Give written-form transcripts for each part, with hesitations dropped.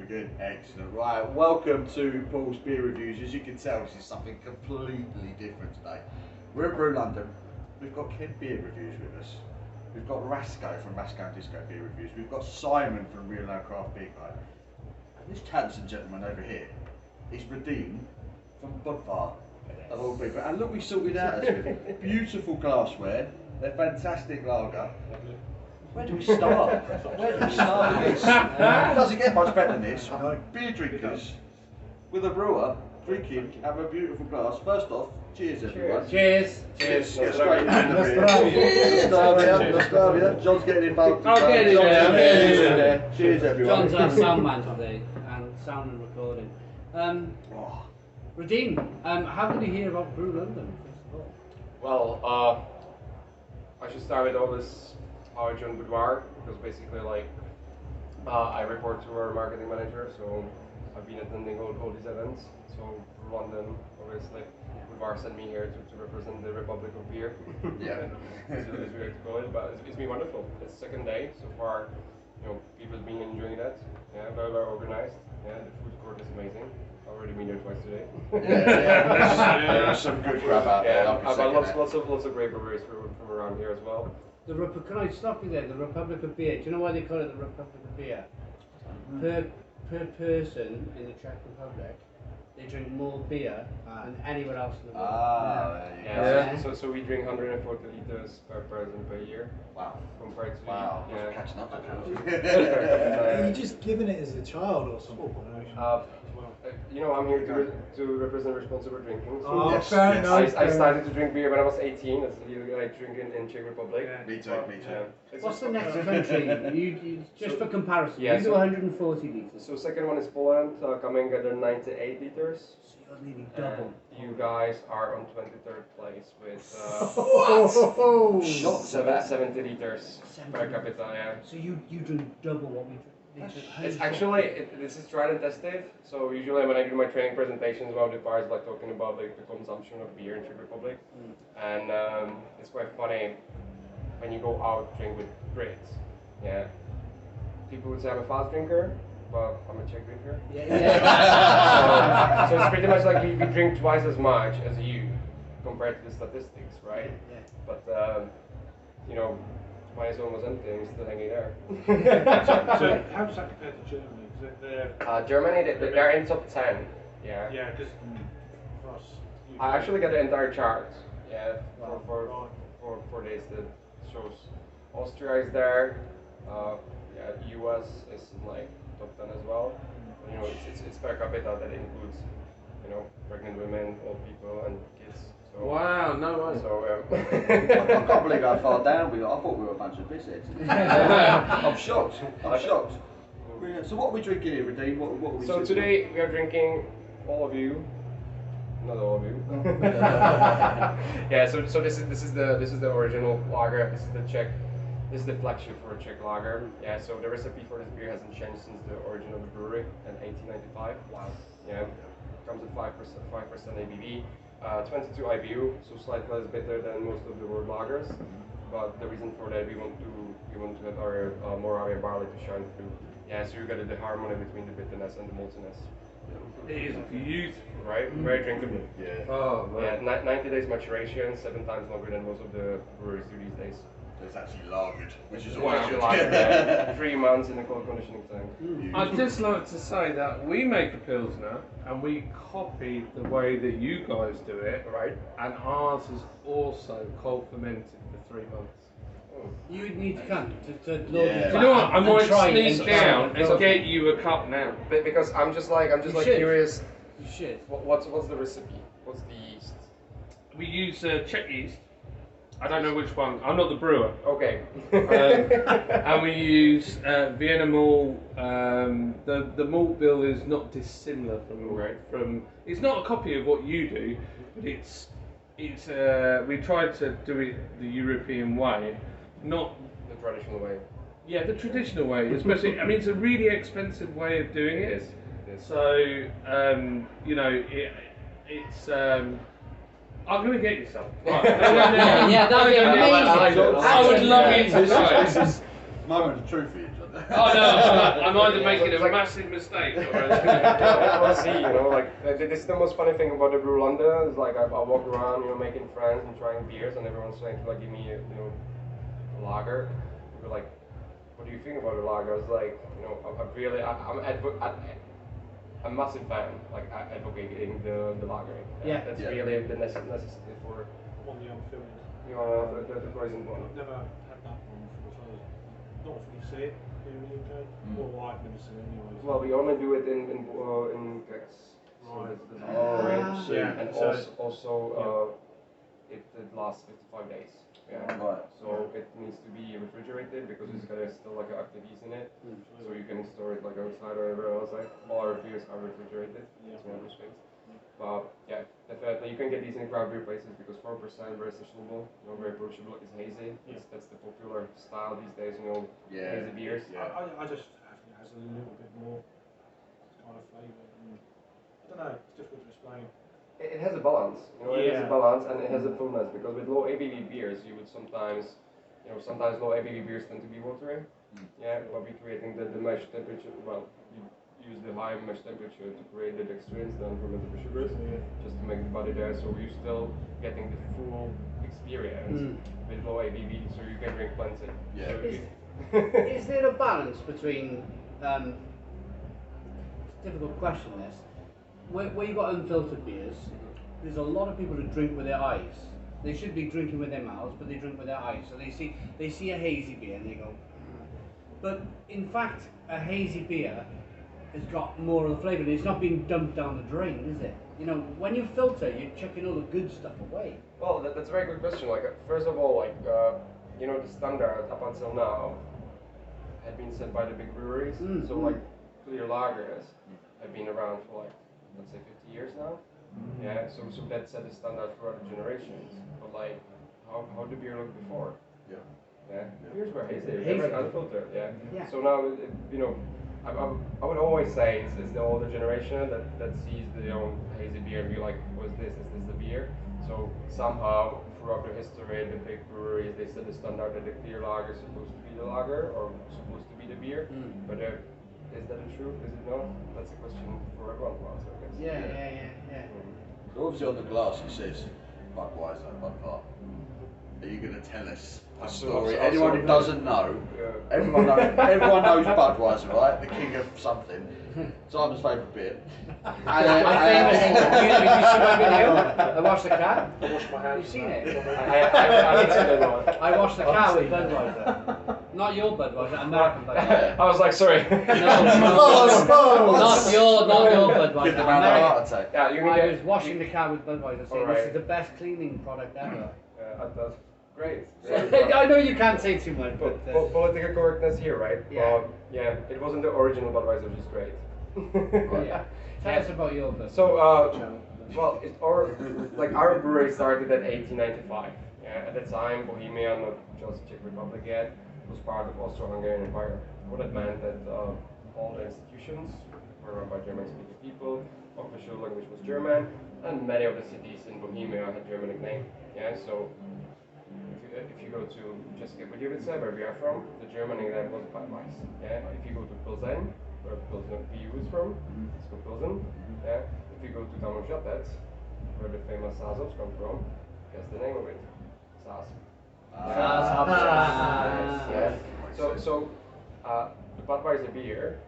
Again, excellent. Right, welcome to Paul's Beer Reviews. As you can tell, this is something completely different today. We're at Brew London. We've got Ken Beer Reviews with us. We've got Rasko from Rasko and Disco Beer Reviews. We've got Simon from Real No Craft Beer Co. And this handsome gentleman over here is Radim from Budvar, of all people. And look, we sorted out us with beautiful glassware. They're fantastic lager. Where do we start? Where do we start with this? It doesn't get much better than this. Beer drinkers with a brewer drinking, have a beautiful glass. First off, cheers everyone. Cheers. Cheers. Get straight into the beer. John's getting involved. I'll get it there. Cheers everyone. John's our sound man today, and sound and recording. Radim, how did you hear about Brew London, first of all? Well, I should start with all this. How I joined Budvar, because basically I report to our marketing manager, so I've been attending all these events. So for London, obviously, Budvar sent me here to represent the Republic of Beer. Yeah. As we like to call it, but it's been wonderful. It's the second day so far. People have been enjoying that. Yeah, very organized. Yeah, the food court is amazing. I've already been there twice today. There's some good grab out there. Lots of great breweries from around here as well. Can I stop you there? The Republic of Beer. Do you know why they call it the Republic of Beer? Per person in the Czech Republic, they drink more beer than anywhere else in the world. So we drink 140 liters per person per year. Wow. Compared to Catching up. Are you just giving it as a child or something? I'm here to represent responsible drinking. So I started to drink beer when I was 18. That's illegal. I drink in Czech Republic. Yeah. Me too. What's the next country? You just for comparison, yeah, you do 140 litres. So second one is Poland, coming at 98 liters. So you're nearly double. You guys are on 23rd place with Shots of that. 70 liters per capita. Yeah. So you drink double what we drink. It's actually, this is tried and tested. So usually when I do my training presentations, one of the bars like talking about the consumption of beer in Czech Republic, and it's quite funny when you go out drink with Brits. Yeah, people would say I'm a fast drinker, but I'm a Czech drinker. So it's pretty much like we drink twice as much as you compared to the statistics, right? Yeah. But my zone was empty and it's still hanging there. So how does that compare to Germany? Germany, they're in top 10. Yeah. Yeah, because for us. I actually got the entire chart. Yeah, for days that shows Austria is there. US is in like top 10 as well. It's per capita that includes pregnant women, old people, and kids. So, wow, no way. So I can't believe how far down we are. I thought we were a bunch of biscuits. I'm shocked. So what are we drinking here, Radim? What are we So today we are drinking, all of you, not all of you. Yeah. So this is the original lager. This is the Czech. This is the flagship for a Czech lager. Yeah. So the recipe for this beer hasn't changed since the origin of the brewery in 1895. Wow. Yeah. Comes at 5% ABV. 22 IBU, so slightly less bitter than most of the world lagers. But the reason for that, we want to have our Moravia barley to shine through. Yeah, so you get the harmony between the bitterness and the maltiness. It is beautiful, right? Very drinkable. Yeah. Oh man. Yeah, 90 days maturation, 7 times longer than most of the breweries do these days. It's actually lagered, which is Wow. always 3 months in the cold conditioning tank. I'd just like to say that we make a Pilsner and we copy the way that you guys do it, Right. and ours is also cold fermented for 3 months. You would need to come to Yeah. Do you know what? I might and sneak down and get you a cup now. Because I'm just should. curious. You should. What's the recipe? What's the yeast? We use Czech yeast. I don't know which one. I'm not the brewer. Okay. And we use Vienna malt. The malt bill is not dissimilar from. It's not a copy of what you do, but it's. We tried to do it the European way, not The traditional way. Yeah, the traditional way. Especially, I mean, it's a really expensive way of doing it. Yes. So it's. I'm going to get you some. Right. Yeah, that'd be amazing. I would love you to try it. This is moment of truth for you, Oh no, I'm either making a massive mistake or We'll see, you know, like this is the most funny thing about the Brew London is like I walk around, you know, making friends and trying beers, and everyone's saying like, give me, you know, a lager. We're like, what do you think about a lager? I was like, you know, I'm a massive fan, like advocating the lager. Yeah. That's really the necessity for. On the unfiltered. You know, the poison one. I've never had that one before, so not often you see it here in the UK. Well, I've never seen it anyway. Well, we only do it in kegs. So Right. Oh, that's see. and So- also it lasts 55 days. Yeah. Right. So it needs to be refrigerated because it's got still like active yeast in it. So you can store it like outside or wherever else. Like all our beers are refrigerated. Yeah. It's one of those things. But yeah, definitely you can get these in craft beer places because 4% very sessionable, you know, very approachable. It's hazy. Yeah. That's the popular style these days. You know, Yeah. hazy beers. Yeah. I just think it has a little bit more kind of flavour. I don't know, it's difficult to explain. It has a balance, you know, it has a Yeah. balance and it has a fullness because with low ABV beers you would sometimes low ABV beers tend to be watery. Yeah, but we're creating the mash temperature, well, you use the high mash temperature to create the dextrins, the unfermentable sugars, just to make the body there, so you're still getting the full experience with low ABV, so you can drink plenty. Yeah. So Is there a balance between, difficult question this, where you've got unfiltered beers, there's a lot of people who drink with their eyes. They should be drinking with their mouths, but they drink with their eyes. So they see a hazy beer and they go, but in fact, a hazy beer has got more of the flavour and it's not being dumped down the drain, is it? You know, when you filter, you're chucking all the good stuff away. Well, that's a very good question. Like, first of all, like, you know, the standard up until now had been set by the big breweries. So, like, clear lagers have been around for, like, let's say 50 years now. Yeah, so that set the standard throughout the generations. But, like, how did beer look before? Yeah, beers were hazy, they were unfiltered. Yeah. So now, you know, I would always say it's the older generation that sees the hazy beer and be like, what's this? Is this the beer? So somehow throughout the history, the big breweries they set the standard that the clear lager is supposed to be the lager or supposed to be the beer. But is that the truth? Is it not? That's a question for everyone to answer, I guess. Yeah. So obviously on the glass it says Budweiser, Budvar. Are you going to tell us the story? Anyone who doesn't know, everyone knows Budweiser, right? The king of something. Simon's favourite beer. I see my video? I washed the car. I wash my hands. You've seen it? I I washed the car with Budweiser. Not your Budweiser, American Budweiser. was like, sorry. Not your Budweiser. Give the man a heart attack. Yeah, you mean I was washing the car with Budweiser, saying this is the best cleaning product ever. that's great. I know you can't say too much, but Political correctness here, right? Yeah. Yeah, it wasn't the original Budweiser, which is great. yeah. Tell us about your Budweiser. So, well, our brewery started in 1895. Yeah, at the time, Bohemia, not just Czech Republic yet, was part of Austro-Hungarian Empire. What that meant that all the institutions were run by German-speaking people. Official language was German, and many of the cities in Bohemia had Germanic name. Yeah, so if you go to České Budějovice, where we are from, the German name was Budweiser. Yeah, if you go to Plzeň, where Pilsner PU is from, it's called Pilsen. Yeah, if you go to Tamon-Žatec, where the famous Sázovs come from, guess the name of it, Sáz. Yeah. So the Budweiser beer,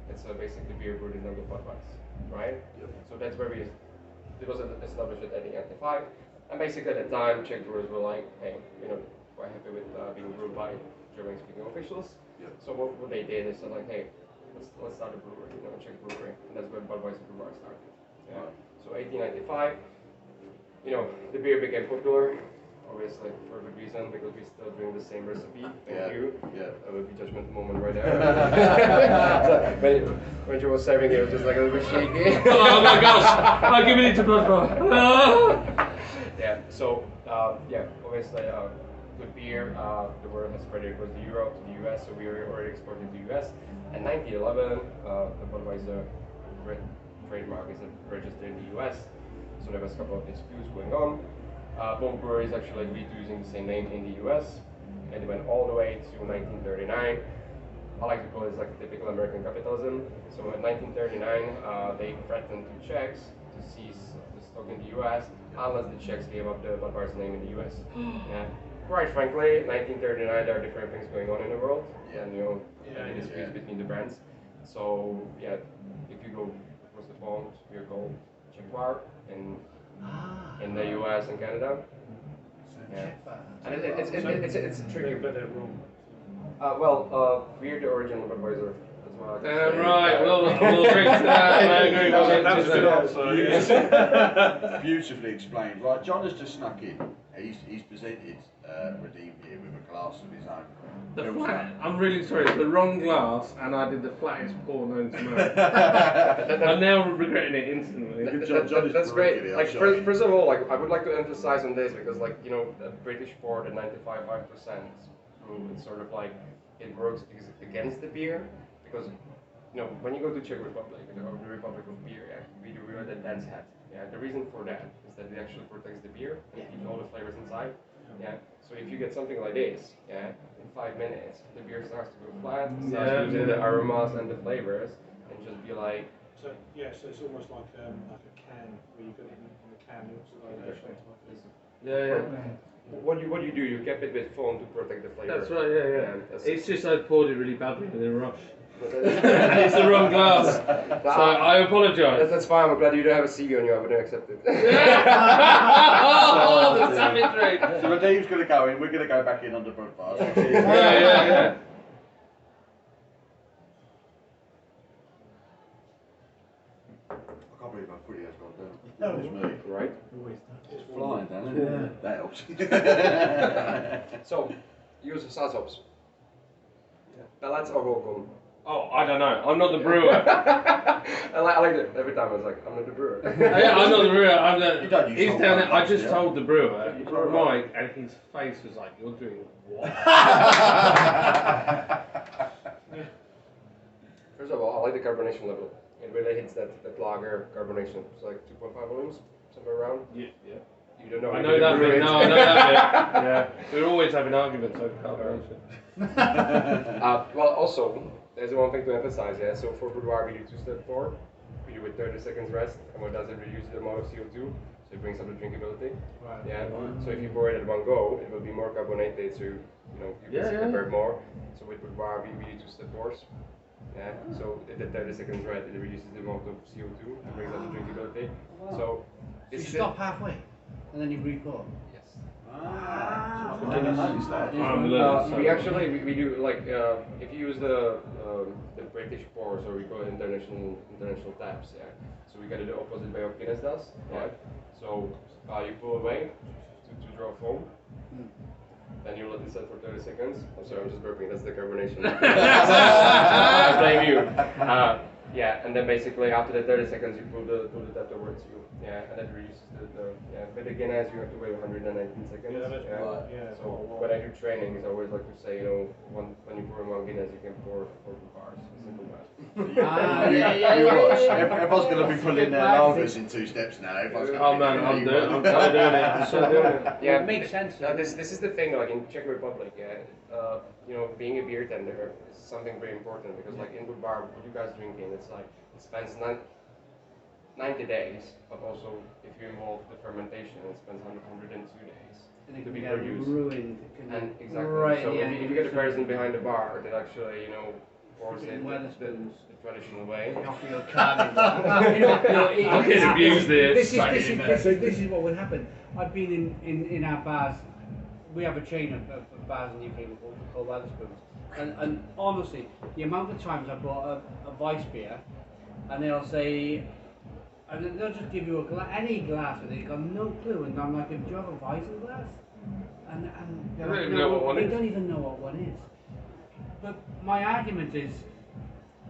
it's basically beer brewed in the Budweiser, right? So that's where it was established at 1895. And basically at the time, Czech brewers were like, hey, you know, we're happy with being brewed by German-speaking officials. So what they did is said like, hey, let's start a brewery, you know, a Czech brewery, and that's when Budweiser Brewer started. Yeah. So 1895, you know, the beer became popular, obviously for a good reason, because we still drink the same recipe. Thank you. Yeah. That would be judgment moment right there. So, when she was serving it, was just like a little bit shaky. Oh my gosh! I'm giving it to Budvar. Yeah. So obviously good beer. The word has spread across Europe to the US, so we were already exporting to the US. In 1911, the Budweiser trademark is registered in the US, so there was a couple of disputes going on. Both breweries actually agreed to using the same name in the US, and it went all the way to 1939, I like to call it like typical American capitalism. So in 1939, they threatened to Czechs to seize the stock in the US unless the Czechs gave up the Budvar's name in the US. Yeah. Quite frankly, 1939, there are different things going on in the world, and any disputes between the brands. So yeah, if you go across the pond, we're called Czech bar in the US and Canada. Yeah. And it's tricky. But they're wrong. We're the original Budweiser as well. Right, we'll agree to that. I agree. That's a good answer. Beautifully explained. Right, John has just snuck in. He's presented Radim here with a glass of his own. The flat, I'm really sorry, it's the wrong glass, and I did the flattest pour known to man. I'm now regretting it instantly. That's great. Like first of all, like I would like to emphasize on this because, like, you know, the British pour, the 95.5% rule, it's sort of like it works against the beer because, you know, when you go to Czech Republic or the Republic of Beer, we wear the dense hat. Yeah, the reason for that is that it actually protects the beer and keeps all the flavors inside. Yeah. So if you get something like this, yeah, in 5 minutes, the beer starts to go flat, starts losing the aromas and the flavors, and just be like. So yeah, so it's almost like a can where you got it in the can, the oxidation. What you do, you cap it with foam to protect the flavor. That's right, yeah. It's just I poured it really badly in a rush. It's the wrong glass. So I apologise. That's fine. I'm glad you don't have a CV on you. I wouldn't accept it. Oh, the savagery. So Radim's going to go in. We're going to go back in under Budvar. Yeah. I can't believe how quickly that's gone down. That was me. Right? It's flying down, isn't it? That helps. So, use of saushops. Pellets or Volcom? Oh, I don't know. I'm not the brewer. I like it. Every time I was like, I'm not the brewer. Yeah, I'm not the brewer. I'm the. You don't use He's whole down there. I pellets, just yeah? told the brewer, Mike, and his face was like, "You're doing what?" First of all, I like the carbonation level. It really hits that lager carbonation. It's like 2.5 volumes, somewhere around. Yeah. You don't know. I know that bit. No, I know that bit. Yeah. We're always having arguments over carbonation. Well, also, there's one thing to emphasize, yeah. So for Budvar, we do two-step pour. We do with 30 seconds rest, and what does it reduce the amount of CO2, so it brings up the drinkability. Right. Yeah. So if you pour it at one go, it will be more carbonated, so you can convert more. So with Budvar, we do two-step pours. Yeah. So at the 30 seconds rest, it reduces the amount of CO2 and brings up the drinkability. Wow. So You this is stop halfway, and then you re-pour. Yes. I didn't notice that. We do like if you use the British pours, or we call it international taps, yeah. So we get it the opposite way of Guinness does, yeah. So you pull away to draw foam, then you let it set for 30 seconds. I'm sorry, I'm just burping. That's the carbonation. I blame you. Yeah, and then basically after the 30 seconds, you pull the tap towards you. Yeah, and that reduces But again, as you have to wait 119 seconds. Yeah, that's right. Yeah. So when I do training, I always like to say, when you pour in 1 Guinness, you can pour 40 bars. Simple math. You watch. Everyone's going to be pulling their lagers in 2 steps now. Everyone's gonna Oh man, I'm doing it. I'm so doing it. Yeah, It makes sense. This is the thing, like in Czech Republic, being a beer tender is something very important because, like in Budvar, what you guys drinking, it's like it spends 90 days, but also if you involve the fermentation, it spends 102 days to be produced. Ruined. And exactly. Right, So yeah, if you get a person behind the bar that actually, pours it Wetherspoons. the traditional way. Off your card. I'm getting abused here. This is what would happen. I've been in our bars. We have a chain of bars in the UK called Wetherspoons. And honestly, the amount of times I bought a Weiss beer, and they'll say, and then they'll just give you any glass, and they've got no clue. And I'm like, do you have a Weizen glass? And they don't even know what one is. They don't even know what one is. But my argument is,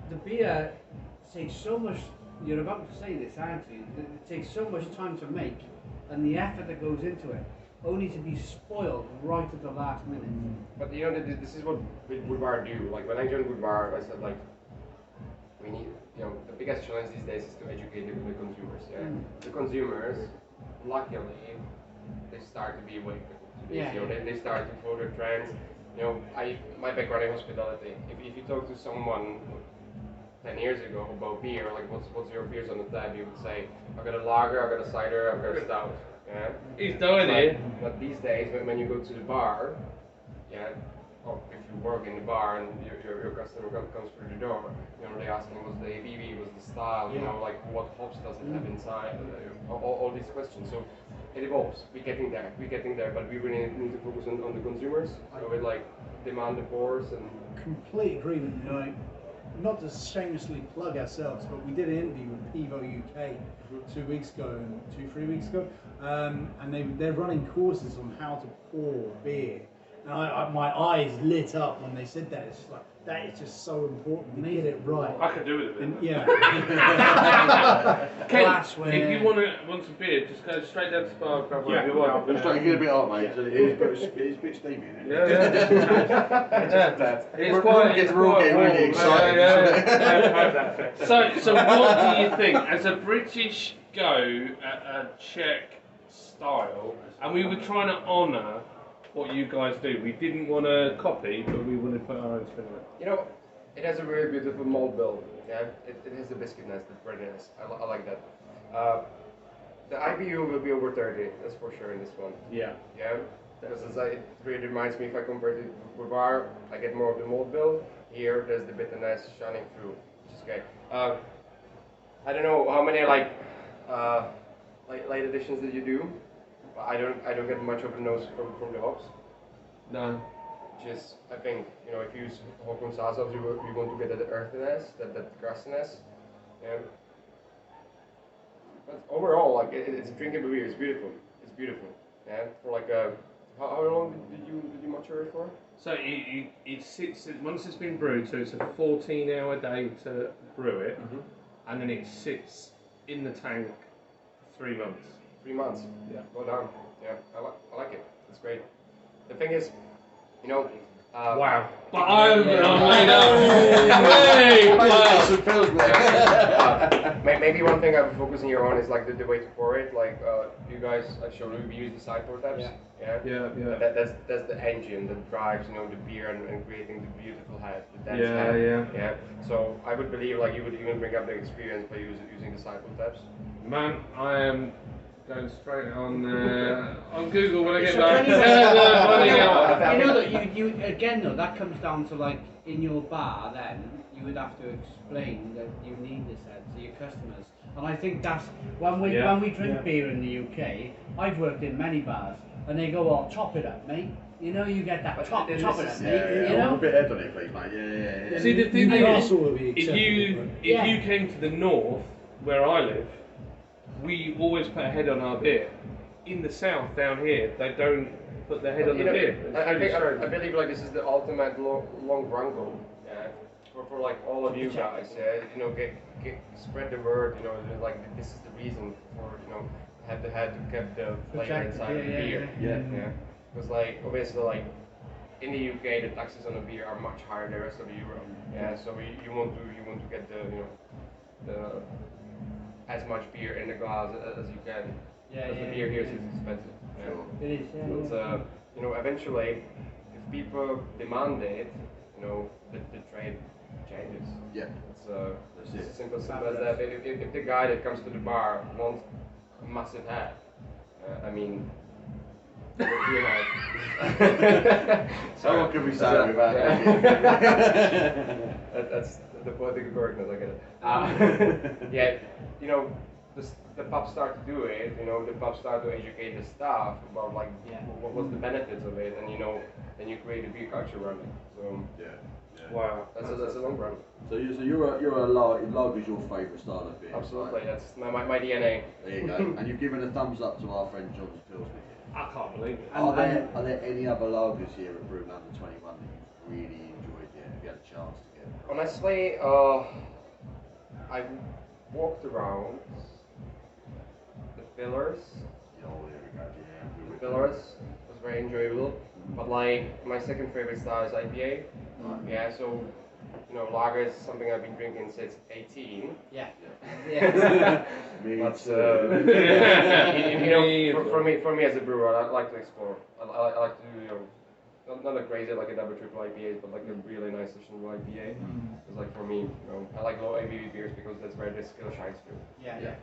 the beer takes so much. You're about to say this, aren't you? It takes so much time to make, and the effort that goes into it, only to be spoiled right at the last minute. But this is what Budvar do. Like when I joined Budvar, I said like, we need, the biggest challenge these days is to educate the consumers. Yeah, the consumers, luckily, they start to be awake. Yeah. They start to follow the trends. You know, my background in hospitality. If you talk to someone 10 years ago about beer, like what's your beers on the tab, you would say, I've got a lager, I've got a cider, I've got a stout. Yeah. He's dying here. But these days, when you go to the bar, yeah, or if you work in the bar and your customer comes through the door, you know, they ask him what's the ABV, what's the style, you know, like what hops does it have inside, all these questions. So it evolves. We're getting there, but we really need to focus on the consumers. So with like demand the pours and Complete agreement. You know, not to shamelessly plug ourselves, but we did an interview with Pivo UK 3 weeks ago, and they're running courses on how to pour beer. And my eyes lit up when they said that. It's just like, that is just so important to get it right. I could do with it. And, yeah. Ken, if you want some beer, just go straight down to the bar and grab whatever you want. I'm starting to get a bit hot, mate. It's a bit steamy in it. Yeah. It's quite warm. really exciting. So what do you think, as a British go at a Czech style, and we were trying to honour what you guys do. We didn't want to copy, but we wanted to put our own spin on it. you know, it has a very beautiful malt bill. Yeah, it has the biscuitness, the breadiness. I like that. The IBU will be over 30. That's for sure in this one. Yeah. Yeah, because it really reminds me, if I compare it to Budvar, I get more of the malt bill. Here, there's the bitterness shining through, which is great. I don't know how many like late additions that you do. But I don't get much of a nose from the hops. No. Just I think, you know, if you use Håkon Sazovs, you're going to get that earthiness, that grassiness. Yeah. But overall, like it's a drinkable beer. It's beautiful. It's beautiful. Yeah. For like how long did you mature it for? So it sits, once it's been brewed, so it's a 14-hour day to brew it, and then it sits in the tank for 3 months. 3 months. Yeah. Well done. Yeah, I like it. It's great. The thing is, you know. Wow. But I'm laid up. Maybe one thing I'm focusing here on is like the way to pour it. Like you guys, I showed you, we use the side pour taps. Yeah. That's the engine that drives, you know, the beer and creating the beautiful head, the dense head. Yeah. So I would believe like you would even bring up the experience by using the side pour taps. Man, I am going straight on Google when I get back. You know that you again though, that comes down to like in your bar then you would have to explain that you need this head to your customers. And I think that's when we drink beer in the UK, I've worked in many bars and they go, "Oh, top it up, mate." You know, you get that top it up, mate. You know? A bit head on it, please, mate. Yeah. See, the thing is, if Yeah. you came to the north, where I live, we always put a head on our beer. In the south, down here, they don't put their head on the beer. I believe like this is the ultimate long run goal. Yeah. For like all of you guys, yeah, you know, get spread the word. You know, like this is the reason for, you know, have the head to keep the flavor inside of the beer. Yeah. Because like obviously like in the UK the taxes on the beer are much higher than the rest of Europe. Yeah. So you want to get the, you know, the as much beer in the glass as you can. Because the beer here is expensive. Yeah. It is. But you know, eventually, if people demand it, you know, the trade changes. Yeah. It's as simple as that. If the guy that comes to the bar wants a massive head, I mean, what do you have? So what can we say about that? That's the political correctness, I get it. Yeah, you know, the pubs start to do it, you know, the pubs start to educate the staff about like what's the benefits of it, and you know, then you create a beer culture around it. So Wow, that's a long run. So you're a lager's your favourite style of beer. Absolutely, right? that's my DNA. There you go. And you've given a thumbs up to our friend John's Pilsner. I can't believe it. Are there any other lagers here at Brew London 21 that you've really enjoyed yet? Have you had a chance to get? Honestly, I walked around the pillars. Oh, there we go. Yeah. The pillars was very enjoyable. But like my second favorite style is IPA. Yeah, so you know, lager is something I've been drinking since 18. Yeah. But you know, for me as a brewer, I like to explore. I like to, you know, not a crazy like a double triple IPA, but like a really nice session IPA. It's like for me, you know, I like low ABV beers because that's where the skill shines through. Yeah.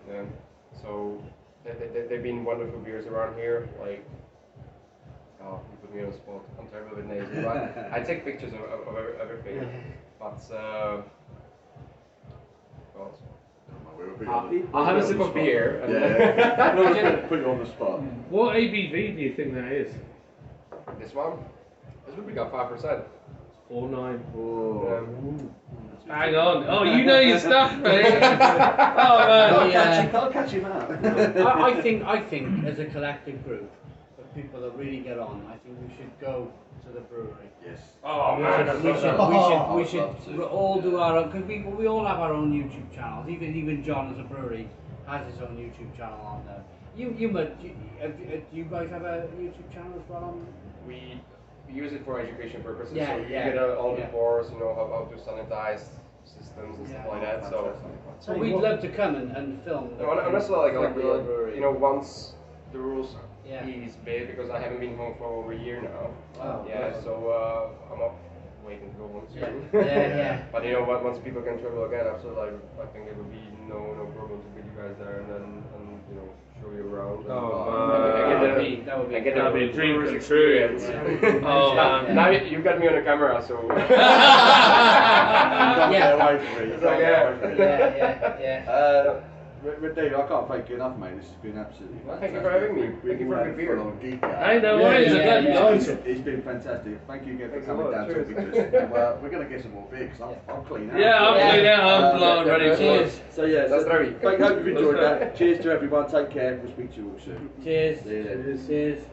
So they've been wonderful beers around here. Like, oh, you put me on the spot. I'm terrible with names. But I take pictures of everything. But well, I'll have a sip of beer. And Yeah. No, I'm put you on the spot. What ABV do you think that is? This one, this would be got 5%. 4.9. Oh. Hang on. Oh, you know your stuff, mate. Oh man. I'll catch him out. I think as a collective group of people that really get on, I think we should go to the brewery. Yes. Oh man. We should all do our own, because we all have our own YouTube channels. Even John as a brewery has his own YouTube channel on there. Do you guys have a YouTube channel as well on? We use it for education purposes. Yeah, so you yeah, get all the yeah. bars, you know, how to sanitize systems and stuff like that. So We'd love to come and film. honestly, like the brewery. you know, once the rules Yeah. ease a bit, because I haven't been home for over a year now. Oh, Yeah, wow. so I'm up waiting to go home soon. Yeah. But you know, once people can travel again, absolutely, I think it would be no problem to get you guys there and you know, show you around. That would be a dream come true. Oh man. Now you've got me on the camera, so. Yeah. Away from me. It's like, Yeah. Radim, I can't thank you enough, mate. This has been absolutely fantastic. Thank you for having me. Thank you for having beer. Hey, no worries. It's been fantastic. Thank you again for Thanks a coming lot. down Cheers. talking to us. We're going to get some more beer because I'm clean out. Yeah, I'm clean out. I'm blown ready for Cheers. it. So yeah, That's very. hope you've enjoyed that. Cheers to everyone. Take care. We'll speak to you all soon. Cheers. See you then. Cheers.